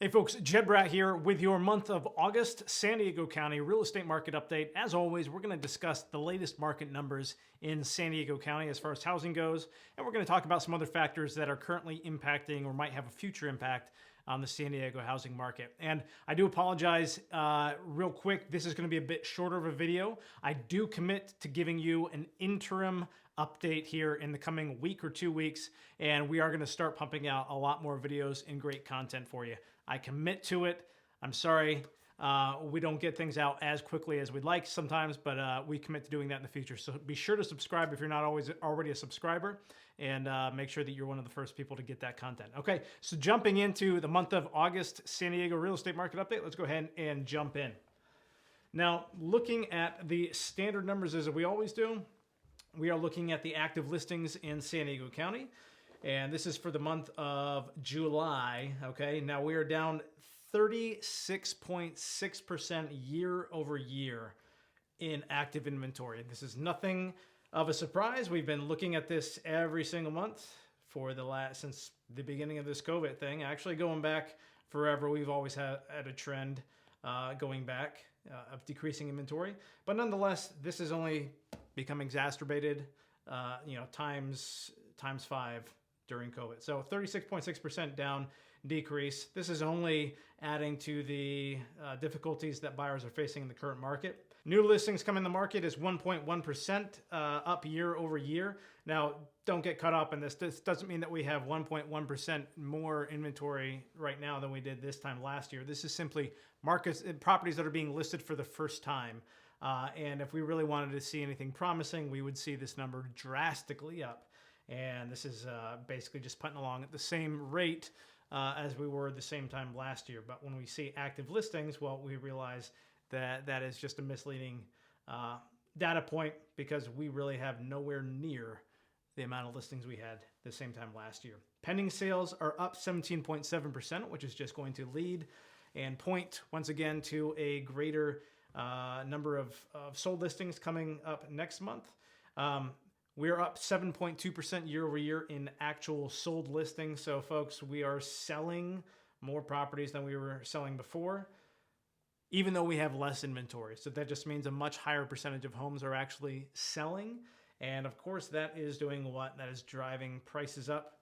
Hey folks, Jed Bratt here with your month of August San Diego County real estate market update. As always, we're going to discuss the latest market numbers in San Diego County as far as housing goes, and we're going to talk about some other factors that are currently impacting or might have a future impact on the San Diego housing market. And I do apologize real quick, this is going to be a bit shorter of a video. I do commit to giving you an interim update here in the coming week or 2 weeks, and we are going to start pumping out a lot more videos and great content for you. I commit to it. I'm sorry we don't get things out as quickly as we'd like sometimes, but we commit to doing that in the future. So be sure to subscribe if you're not already a subscriber, and make sure that you're one of the first people to get that content. Okay, so jumping into the month of August San Diego real estate market update, let's go ahead and jump in. Now, looking at the standard numbers as we always do, we are looking at the active listings in San Diego County. And this is for the month of July, okay? Now we are down 36.6% year over year in active inventory. This is nothing of a surprise. We've been looking at this every single month for since the beginning of this COVID thing. Actually going back forever, we've always had a trend going back of decreasing inventory. But nonetheless, this has only become exacerbated, times 5 during COVID. So 36.6% down decrease. This is only adding to the difficulties that buyers are facing in the current market. New listings come in the market is 1.1% up year over year. Now, don't get caught up in this. This doesn't mean that we have 1.1% more inventory right now than we did this time last year. This is simply properties that are being listed for the first time. And if we really wanted to see anything promising, we would see this number drastically up. And this is basically just putting along at the same rate as we were the same time last year. But when we see active listings, well, we realize that that is just a misleading data point, because we really have nowhere near the amount of listings we had the same time last year. Pending sales are up 17.7%, which is just going to lead and point once again to a greater number of sold listings coming up next month. We're up 7.2% year over year in actual sold listings. So folks, we are selling more properties than we were selling before, even though we have less inventory. So that just means a much higher percentage of homes are actually selling. And of course, that is doing what? That is driving prices up.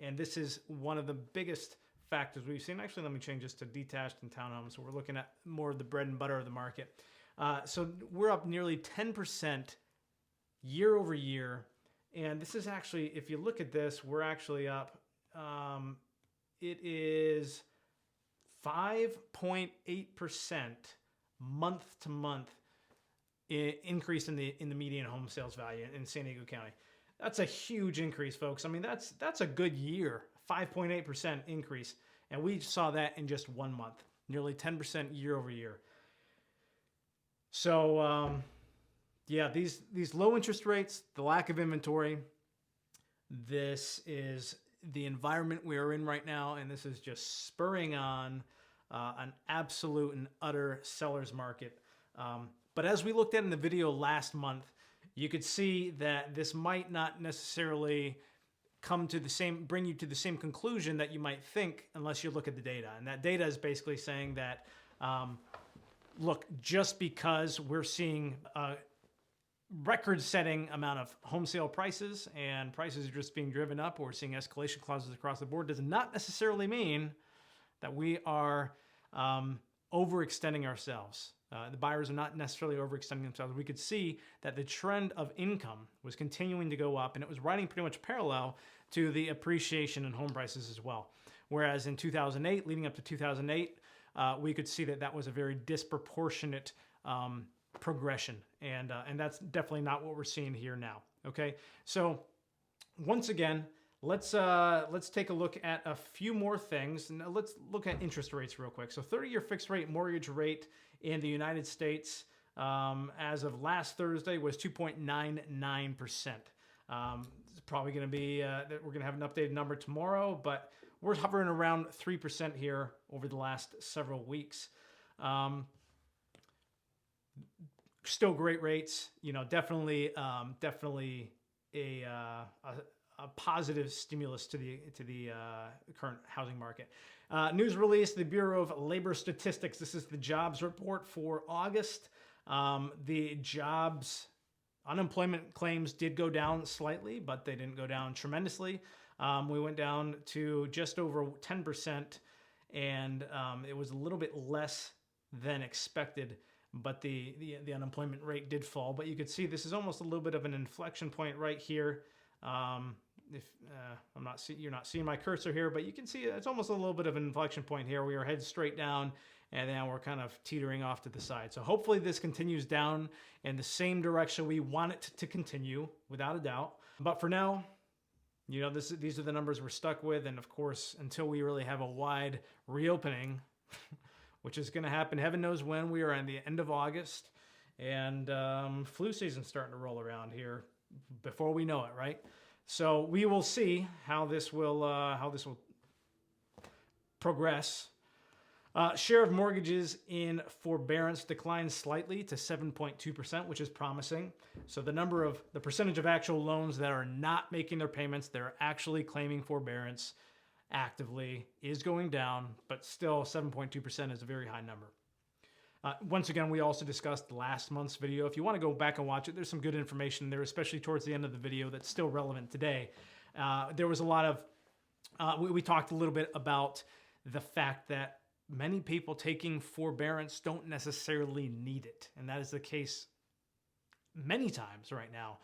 And this is one of the biggest factors we've seen. Actually, let me change this to detached and townhomes. So we're looking at more of the bread and butter of the market. So we're up nearly 10% year over year. And this is actually, if you look at this, we're actually up. It is 5.8% month to month increase in the median home sales value in San Diego County. That's a huge increase, folks. I mean, that's a good year, 5.8% increase. And we saw that in just 1 month, nearly 10% year over year. So, yeah, these low interest rates, the lack of inventory, this is the environment we are in right now, and this is just spurring on an absolute and utter seller's market. But as we looked at in the video last month, you could see that this might not necessarily bring you to the same conclusion that you might think unless you look at the data. And that data is basically saying that, look, just because we're seeing record-setting amount of home sale prices and prices are just being driven up, or we're seeing escalation clauses across the board, does not necessarily mean that we are overextending ourselves. The buyers are not necessarily overextending themselves. We could see that the trend of income was continuing to go up, and it was riding pretty much parallel to the appreciation in home prices as well. Whereas in 2008, leading up to 2008, we could see that that was a very disproportionate progression, and that's definitely not what we're seeing here now. Okay, so once again, let's take a look at a few more things, and let's look at interest rates real quick. So 30-year fixed rate mortgage rate in the United States as of last Thursday was 2.99%. It's probably going to be that we're going to have an updated number tomorrow, but we're hovering around 3% here over the last several weeks. Still great rates, definitely a a positive stimulus to the current housing market. News release: the Bureau of Labor Statistics. This is the jobs report for August. The jobs unemployment claims did go down slightly, but they didn't go down tremendously. We went down to just over 10%, and it was a little bit less than expected. But the unemployment rate did fall. But you could see this is almost a little bit of an inflection point right here. If you're not seeing my cursor here, but you can see it's almost a little bit of an inflection point here. We are headed straight down, and then we're kind of teetering off to the side. So hopefully this continues down in the same direction we want it to continue, without a doubt. But for now, you know, these are the numbers we're stuck with. And of course, until we really have a wide reopening, which is going to happen, heaven knows when, we are at the end of August, and flu season's starting to roll around here before we know it, right? So we will see how this will progress. Share of mortgages in forbearance declined slightly to 7.2%, which is promising. So the percentage of actual loans that are not making their payments, they're actually claiming forbearance actively, is going down, but still 7.2% is a very high number. Once again, we also discussed last month's video. If you want to go back and watch it, there's some good information there, especially towards the end of the video, that's still relevant today. There was a lot of, we talked a little bit about the fact that many people taking forbearance don't necessarily need it. And that is the case many times right now.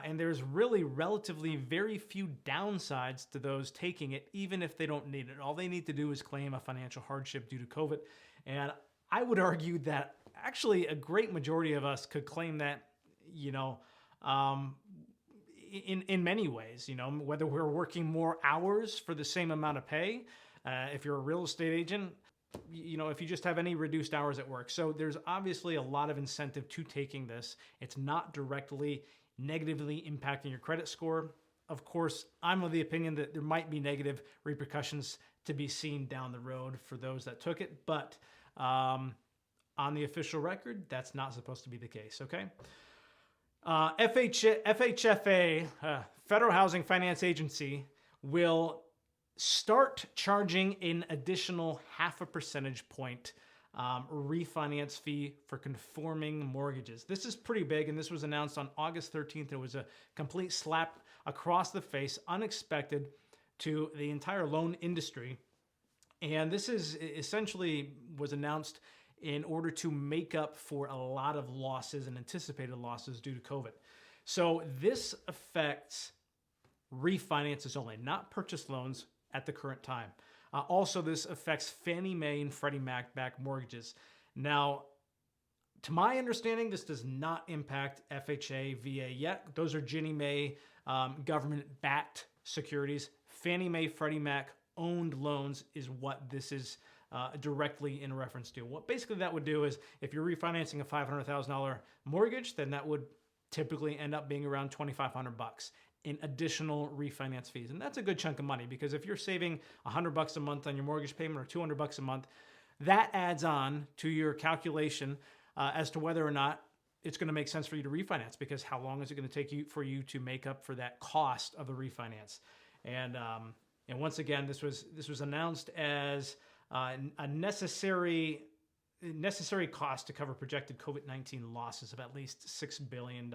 And there's really relatively very few downsides to those taking it, even if they don't need it. All they need to do is claim a financial hardship due to COVID. And I would argue that actually a great majority of us could claim that, you know, in many ways, you know, whether we're working more hours for the same amount of pay, if you're a real estate agent, you know, if you just have any reduced hours at work. So there's obviously a lot of incentive to taking this. It's not directly negatively impacting your credit score. Of course, I'm of the opinion that there might be negative repercussions to be seen down the road for those that took it, but on the official record, that's not supposed to be the case, okay? FHFA, Federal Housing Finance Agency, will start charging an additional 0.5 percentage point refinance fee for conforming mortgages. This is pretty big, and this was announced on August 13th. It was a complete slap across the face, unexpected to the entire loan industry. And this is essentially was announced in order to make up for a lot of losses and anticipated losses due to COVID. So this affects refinances only, not purchase loans at the current time. Also, this affects Fannie Mae and Freddie Mac backed mortgages. Now, to my understanding, this does not impact FHA, VA yet. Those are Ginnie Mae government-backed securities. Fannie Mae, Freddie Mac owned loans is what this is directly in reference to. What basically that would do is if you're refinancing a $500,000 mortgage, then that would typically end up being around $2,500 in additional refinance fees. And that's a good chunk of money, because if you're saving $100 a month on your mortgage payment or $200 a month, that adds on to your calculation as to whether or not it's going to make sense for you to refinance, because how long is it going to take for you to make up for that cost of the refinance? And once again, this was announced as a necessary cost to cover projected COVID-19 losses of at least $6 billion.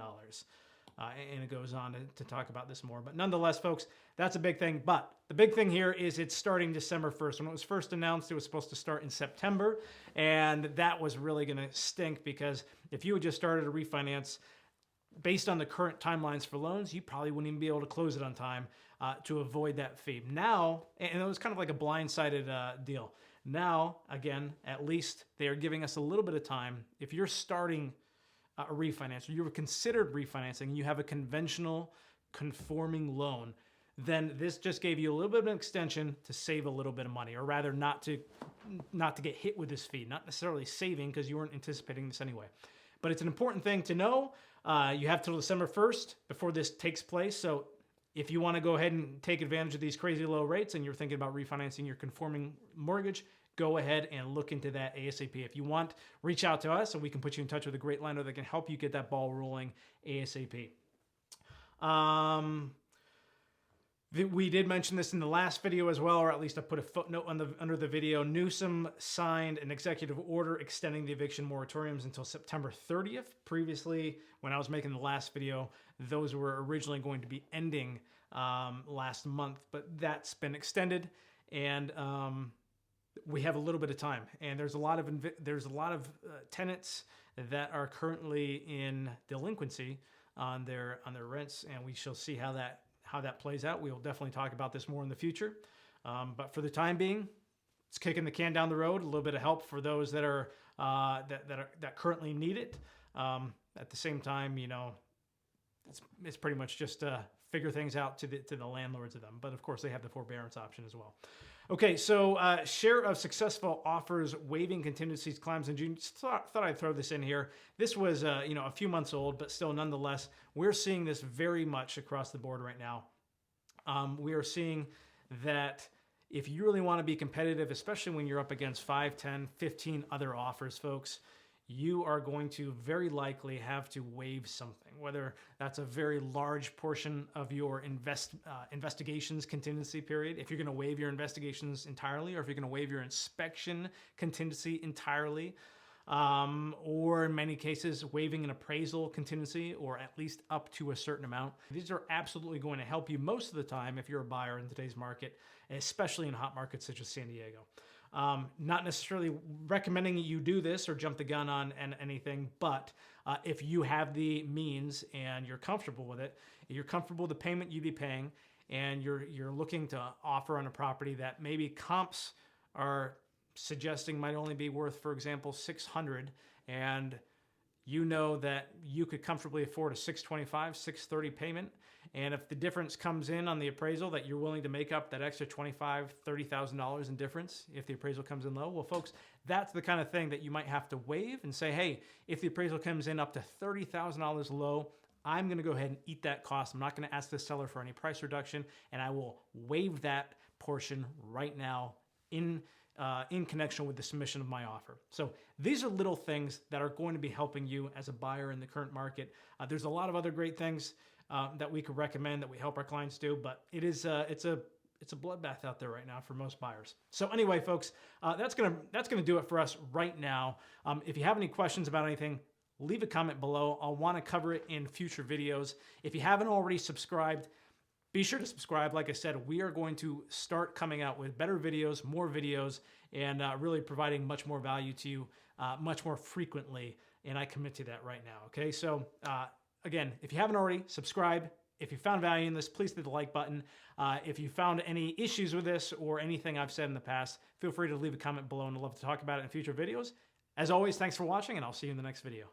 And it goes on to talk about this more. But nonetheless, folks, that's a big thing. But the big thing here is it's starting December 1st. When it was first announced, it was supposed to start in September. And that was really going to stink, because if you had just started a refinance based on the current timelines for loans, you probably wouldn't even be able to close it on time to avoid that fee. Now, and it was kind of like a blindsided deal. Now, again, at least they are giving us a little bit of time. If you're starting a refinance, or you're considered refinancing, and you have a conventional conforming loan, then this just gave you a little bit of an extension to save a little bit of money, or rather not to get hit with this fee. Not necessarily saving, because you weren't anticipating this anyway. But it's an important thing to know. You have till December 1st before this takes place. So if you want to go ahead and take advantage of these crazy low rates and you're thinking about refinancing your conforming mortgage, go ahead and look into that ASAP. If you want, reach out to us and we can put you in touch with a great lender that can help you get that ball rolling ASAP. We did mention this in the last video as well, or at least I put a footnote under the video. Newsom signed an executive order extending the eviction moratoriums until September 30th. Previously, when I was making the last video, those were originally going to be ending last month, but that's been extended, and we have a little bit of time. And there's a lot of tenants that are currently in delinquency on their rents, and we shall see how that plays out. We will definitely talk about this more in the future. But for the time being, it's kicking the can down the road. A little bit of help for those that are that currently need it. At the same time, you know, it's pretty much just figure things out to the landlords of them. But of course, they have the forbearance option as well. Okay, so share of successful offers waiving contingencies climbs in June. Just thought I'd throw this in here. This was a few months old, but still nonetheless, we're seeing this very much across the board right now. We are seeing that if you really want to be competitive, especially when you're up against 5, 10, 15 other offers, folks, you are going to very likely have to waive something, whether that's a very large portion of your investigations contingency period, if you're going to waive your investigations entirely, or if you're going to waive your inspection contingency entirely, or in many cases, waiving an appraisal contingency, or at least up to a certain amount. These are absolutely going to help you most of the time if you're a buyer in today's market, especially in hot markets such as San Diego. Not necessarily recommending you do this or jump the gun on anything, but if you have the means and you're comfortable with it, you're comfortable with the payment you'd be paying, and you're looking to offer on a property that maybe comps are suggesting might only be worth, for example, $600, and you know that you could comfortably afford a $625, $630 payment. And if the difference comes in on the appraisal that you're willing to make up that extra $25,000, $30,000 in difference if the appraisal comes in low, well, folks, that's the kind of thing that you might have to waive and say, hey, if the appraisal comes in up to $30,000 low, I'm going to go ahead and eat that cost. I'm not going to ask the seller for any price reduction, and I will waive that portion right now in connection with the submission of my offer. So these are little things that are going to be helping you as a buyer in the current market. There's a lot of other great things that we could recommend that we help our clients do, but it's a bloodbath out there right now for most buyers. So anyway, folks, that's gonna do it for us right now. If you have any questions about anything, leave a comment below. I'll want to cover it in future videos. If you haven't already subscribed, be sure to subscribe. Like I said, we are going to start coming out with better videos, more videos, and really providing much more value to you much more frequently. And I commit to that right now. Okay, so again, if you haven't already, subscribe. If you found value in this, please hit the like button. If you found any issues with this or anything I've said in the past, feel free to leave a comment below, and I'd love to talk about it in future videos. As always, thanks for watching, and I'll see you in the next video.